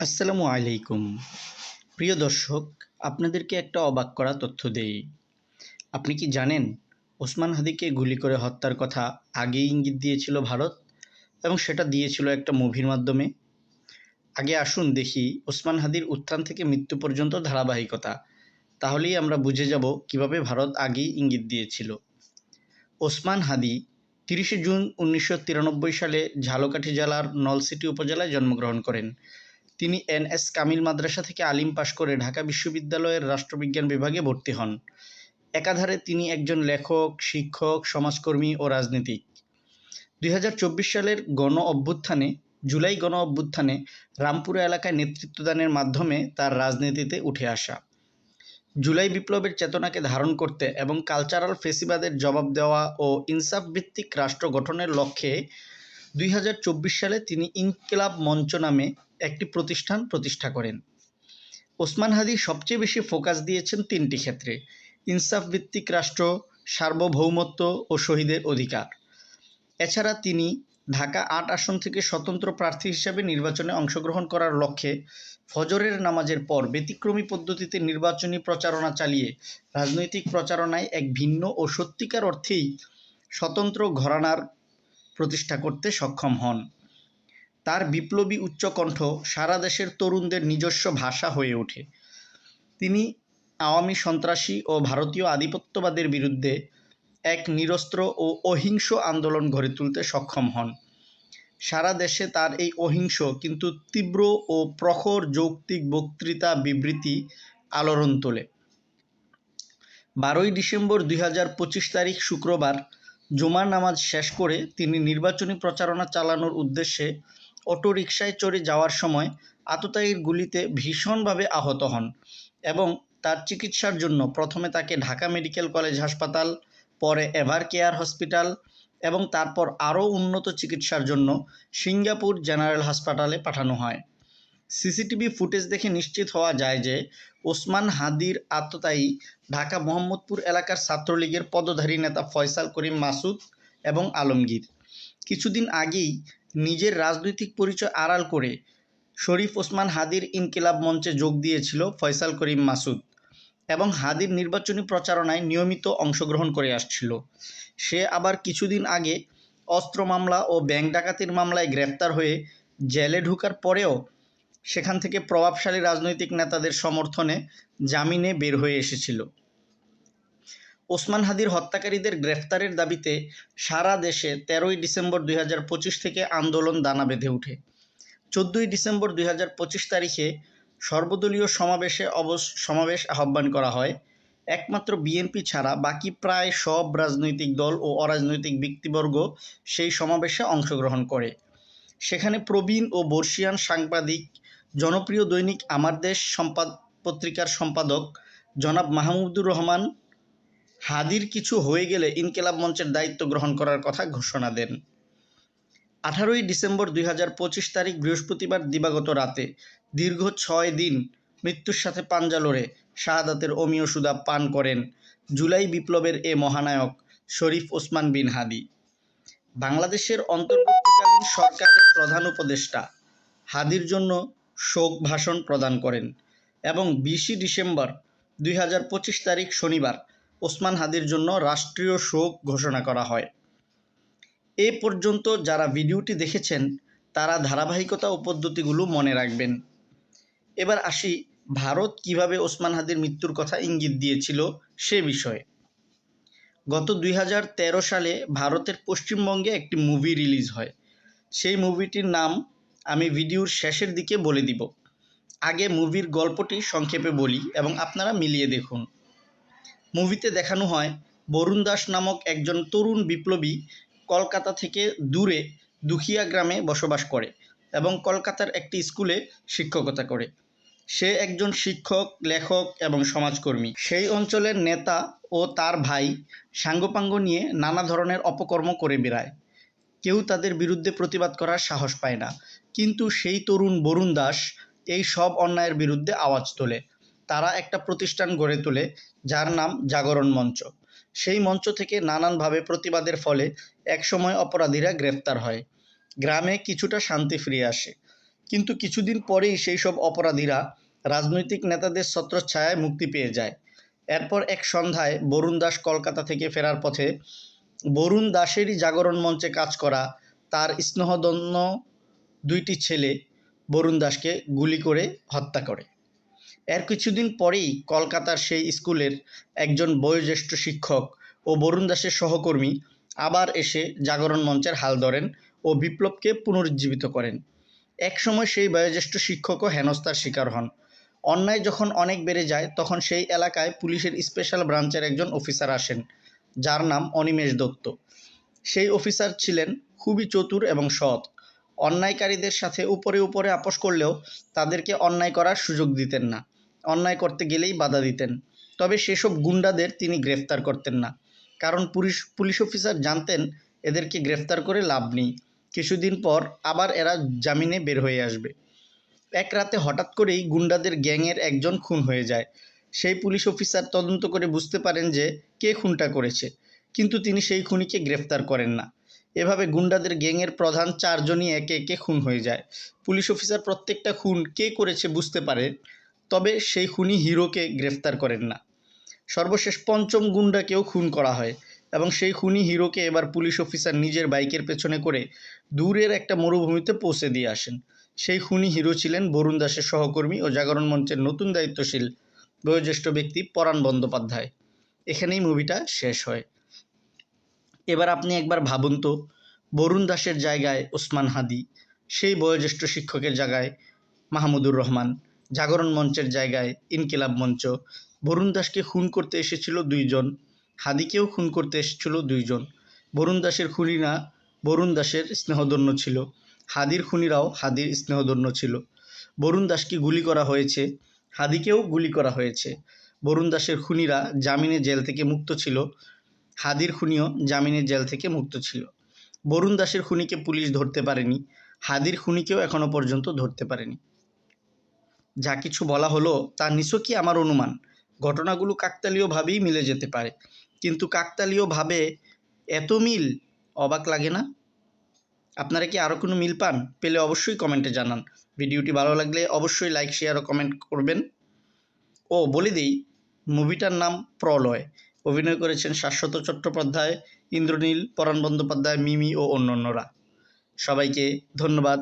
আসসালামু আলাইকুম। প্রিয় দর্শক, আপনাদেরকে একটা অবাক করা তথ্য দেই। আপনি কি জানেন ওসমান হাদিকে গুলি করে হত্যার কথা আগেই ইঙ্গিত দিয়েছিল ভারত এবং সেটা দিয়েছিল একটা মুভির মাধ্যমে? আগে আসুন দেখি ওসমান হাদির উত্থান থেকে মৃত্যু পর্যন্ত ধারাবাহিকতা। তাহলেই আমরা বুঝে যাব কিভাবে ভারত আগেই ইঙ্গিত দিয়েছিল। ওসমান হাদি ৩০শে জুন ১৯৯৩ সালে ঝালকাঠি জেলার নলছিটি উপজেলায় জন্মগ্রহণ করেন। তিনি এন.এস. কামিল মাদ্রাসা থেকে আলিম পাশ করে ঢাকা বিশ্ববিদ্যালয়ের রাষ্ট্রবিজ্ঞান বিভাগে ভর্তি হন। একাধারে তিনি একজন লেখক, শিক্ষক, সমাজকর্মী ও রাজনীতিক। ২০২৪ সালের জুলাই গণ অভ্যুত্থানে রামপুরা এলাকায় নেতৃত্বদানের মাধ্যমে তার রাজনীতিতে উঠে আসা। জুলাই বিপ্লবের চেতনাকে ধারণ করতে এবং কালচারাল ফেসিবাদের জবাব দেওয়া ও ইনসাফভিত্তিক রাষ্ট্র গঠনের লক্ষ্যে ২০২৪ সালে তিনি ইনকিলাব মঞ্চ নামে একটি প্রতিষ্ঠান প্রতিষ্ঠা করেন। ওসমান হাদি সবচেয়ে বেশি ফোকাস দিয়েছেন তিনটি ক্ষেত্রে: ইনসাফভিত্তিক রাষ্ট্র, সার্বভৌমত্ব ও শহীদের অধিকার। এছাড়া তিনি ঢাকা ৮ আসন থেকে স্বতন্ত্র প্রার্থী হিসেবে নির্বাচনে অংশগ্রহণ করার লক্ষ্যে ফজরের নামাজের পর ব্যতিক্রমী পদ্ধতিতে নির্বাচনী প্রচারণা চালিয়ে রাজনৈতিক প্রচারণায় এক ভিন্ন ও সত্যিকার অর্থেই স্বতন্ত্র ঘরানার প্রতিষ্ঠা করতে সক্ষম হন। তার বিপ্লবী উচ্চকণ্ঠ সারা দেশের তরুণদের নিজস্ব ভাষা হয়ে ওঠে। তিনি আওয়ামী সন্ত্রাসী ও ভারতীয় আধিপত্যবাদের বিরুদ্ধে এক নিরস্ত্র ও অহিংস আন্দোলন গড়ে তুলতে সক্ষম হন। সারা দেশে তার এই অহিংস কিন্তু তীব্র ও প্রখর যৌক্তিক বক্তৃতা বিবৃতি আলোড়ন তোলে। ১২ই ডিসেম্বর ২০২৫ তারিখ শুক্রবার জুমার নামাজ শেষ করে তিনি নির্বাচনী প্রচারণা চালানোর উদ্দেশ্যে অটোরিকশায় চড়ে যাওয়ার সময় আততায়ীর গুলিতে ভীষণভাবে আহত হন এবং তার চিকিৎসার জন্য প্রথমে তাকে ঢাকা মেডিকেল কলেজ হাসপাতাল, পরে এভার কেয়ার হসপিটাল এবং তারপর আরও উন্নত চিকিৎসার জন্য সিঙ্গাপুর জেনারেল হাসপাতালে পাঠানো হয়। সিসিটিভি ফুটেজ দেখে নিশ্চিত হওয়া যায় যে ওসমান হাদির আততায়ী ঢাকা মোহাম্মদপুর এলাকার ছাত্রলীগের পদধারী নেতা ফয়সাল করিম মাসুদ এবং আলমগীর। কিছুদিন আগেই নিজের রাজনৈতিক পরিচয় আড়াল করে শরীফ ওসমান হাদির ইনকিলাব মঞ্চে যোগ দিয়েছিল ফয়সাল করিম মাসুদ এবং হাদির নির্বাচনী প্রচারণায় নিয়মিত অংশগ্রহণ করে আসছিল। সে আবার কিছুদিন আগে অস্ত্র মামলা ও ব্যাংক ডাকাতির মামলায় গ্রেপ্তার হয়ে জেলে ঢোকার পরেও সেখান থেকে প্রভাবশালী রাজনৈতিক নেতাদের সমর্থনে জামিনে বের হয়ে এসেছিল। ওসমান হাদির হত্যাকারীদের গ্রেফতারের দাবিতে সারা দেশে ১৩ই ডিসেম্বর ২০২৫ থেকে আন্দোলন দানা বেঁধে ওঠে। ১৪ই ডিসেম্বর ২০২৫ তারিখে সর্বদলীয় সমাবেশ আহ্বান করা হয়। একমাত্র বিএনপি ছাড়া বাকি প্রায় সব রাজনৈতিক দল ও অরাজনৈতিক ব্যক্তিবর্গ সেই সমাবেশে অংশগ্রহণ করে। সেখানে প্রবীণ ও বর্ষীয়ান সাংবাদিক, জনপ্রিয় দৈনিক আমার দেশ পত্রিকার সম্পাদক জনাব মাহমুদুর রহমান হাদির কিছু হয়ে গেলে ইনকিলাব মঞ্চের দায়িত্ব গ্রহণ করার কথা ঘোষণা দেন। ১৮ই ডিসেম্বর ২০২৫ তারিখ বৃহস্পতিবার দিবাগত রাতে দীর্ঘ ৬ দিন মৃত্যুর সাথে পাঞ্জা লড়ে শাহাদাতের অমীয় সুধা পান করেন জুলাই বিপ্লবের এ মহানায়ক শরীফ ওসমান বিন হাদি। বাংলাদেশের অন্তর্বর্তীকালীন সরকারের প্রধান উপদেষ্টা হাদির জন্য শোক ভাষণ প্রদান করেন এবং ২০ ডিসেম্বর ২০২৫ তারিখ শনিবার ওসমান হাদির জন্য রাষ্ট্রীয় শোক ঘোষণা করা হয়। এ পর্যন্ত যারা ভিডিওটি দেখেছেন তারা ধারাবাহিকতা ও পদ্ধতিগুলো মনে রাখবেন। এবার আসি ভারত কিভাবে ওসমান হাদির মৃত্যুর কথা ইঙ্গিত দিয়েছিল সে বিষয়ে। গত ২০১৩ সালে ভারতের পশ্চিমবঙ্গে একটি মুভি রিলিজ হয়। সেই মুভিটির নাম আমি ভিডিওর শেষের দিকে বলে দিব। আগে মুভির গল্পটি সংক্ষেপে বলি এবং আপনারা মিলিয়ে দেখুন। মুভিতে দেখানো হয় বরুণ দাস নামক একজন তরুণ বিপ্লবী কলকাতা থেকে দূরে দুখিয়া গ্রামে বসবাস করে এবং কলকাতার একটি স্কুলে শিক্ষকতা করে। সে একজন শিক্ষক, লেখক এবং সমাজকর্মী। সেই অঞ্চলের নেতা ও তার ভাই সাঙ্গপাঙ্গ নিয়ে নানা ধরনের অপকর্ম করে বেড়ায়। কেউ তাদের বিরুদ্ধে প্রতিবাদ করার সাহস পায় না, কিন্তু সেই তরুণ বরুণ দাস এই সব অন্যায়ের বিরুদ্ধে আওয়াজ তোলে। তারা একটা প্রতিষ্ঠান গড়ে তোলে যার নাম জাগরণ মঞ্চ। সেই মঞ্চ থেকে নানানভাবে প্রতিবাদের ফলে একসময় অপরাধীরা গ্রেফতার হয়। গ্রামে কিছুটা শান্তি ফিরে আসে, কিন্তু কিছুদিন পরেই সেই সব অপরাধীরা রাজনৈতিক নেতাদের ছত্রছায়ায় মুক্তি পেয়ে যায়। এরপর এক সন্ধ্যায় বরুণ দাস কলকাতা থেকে ফেরার পথে বরুণ দাসেরই জাগরণ মঞ্চে কাজ করা তার স্নেহধন্য দুইটি ছেলে বরুণ দাসকে গুলি করে হত্যা করে। এর কিছুদিন পরেই কলকাতার সেই স্কুলের একজন বয়োজ্যেষ্ঠ শিক্ষক ও বরুণ দাসের সহকর্মী আবার এসে জাগরণ মঞ্চের হাল ধরেন ও বিপ্লবকে পুনরুজ্জীবিত করেন। একসময় সেই বয়োজ্যেষ্ঠ শিক্ষকও হেনস্থার শিকার হন। অন্যায় যখন অনেক বেড়ে যায় তখন সেই এলাকায় পুলিশের স্পেশাল ব্রাঞ্চের একজন অফিসার আসেন, যার নাম অনিমেষ দত্ত। সেই অফিসার ছিলেন খুবই চতুর এবং সৎ। অন্যায়কারীদের সাথে উপরে উপরে আপোস করলেও তাদেরকে অন্যায় করার সুযোগ দিতেন না, অন্যায় করতে গেলেই বাধা দিতেন। তবে সেসব গুন্ডাদের তিনি গ্রেফতার করতেন না, কারণ পুলিশ অফিসার জানতেন এদেরকে গ্রেফতার করে লাভ নেই, কিছুদিন পর আবার এরা জামিনে বের হয়ে আসবে। এক রাতে হঠাৎ করেই গুন্ডাদের গ্যাংয়ের একজন খুন হয়ে যায়। সেই পুলিশ অফিসার তদন্ত করে বুঝতে পারেন যে কে খুনটা করেছে, কিন্তু তিনি সেই খুনিকে গ্রেফতার করেন না। এভাবে গুন্ডাদের গ্যাংয়ের প্রধান 4 জনই একে একে খুন হয়ে যায়। পুলিশ অফিসার প্রত্যেকটা খুন কে করেছে বুঝতে পারে, তবে সেই খুনি হিরোকে গ্রেফতার করেন না। সর্বশেষ 5ম গুন্ডাকেও খুন করা হয় এবং সেই খুনি হিরোকে এবার পুলিশ অফিসার নিজের বাইকের পেছনে করে দূরের একটা মরুভূমিতে পৌঁছে দিয়ে আসেন। সেই খুনি হিরো ছিলেন বরুণ দাসের সহকর্মী ও জাগরণ মঞ্চের নতুন দায়িত্বশীল বয়োজ্যেষ্ঠ ব্যক্তি পরাণ বন্দ্যোপাধ্যায়। এখানেই মুভিটা শেষ হয়। এবার আপনি একবার ভাবুন তো, বরুণ দাসের জায়গায় ওসমান হাদি, সেই বয়োজ্যেষ্ঠ শিক্ষকের জায়গায় মাহমুদুর রহমান, জাগরণ মঞ্চের জায়গায় ইনকিলাব মঞ্চ। বরুণ দাসকে খুন করতে এসেছিল 2 জন, হাদিকেও খুন করতে এসেছিল 2 জন। বরুণ দাসের খুনিরা বরুণ দাসের স্নেহধন্য ছিল, হাদির খুনিরাও হাদির স্নেহধন্য ছিল। বরুণ দাসকে গুলি করা হয়েছে, হাদিকেও গুলি করা হয়েছে। বরুণ দাসের খুনিরা জামিনে জেল থেকে মুক্ত ছিল, হাদির খুনিও জামিনের জেল থেকে মুক্ত ছিল। বরুণ দাসের খুনিকে পুলিশ ধরতে পারেনি, হাদির খুনিকেও এখনো পর্যন্ত ধরতে পারেনি। যা কিছু বলা হলো তা নিছকই আমার অনুমান। ঘটনাগুলো কাকতালীয়ভাবেই মিলে যেতে পারে, কিন্তু কাকতালীয়ভাবে এত মিল অবাক লাগে না? আপনারা কি আরও কোনো মিল পান? পেলে অবশ্যই কমেন্টে জানান। ভিডিওটি ভালো লাগলে অবশ্যই লাইক, শেয়ার ও কমেন্ট করবেন। ও বলে দিই, মুভিটার নাম প্রলয়। অভিনয় করেছেন শাশ্বত চট্টোপাধ্যায়, ইন্দ্রনীল, পরাণ বন্দ্যোপাধ্যায়, মিমি ও অন্যান্যরা। সবাইকে ধন্যবাদ।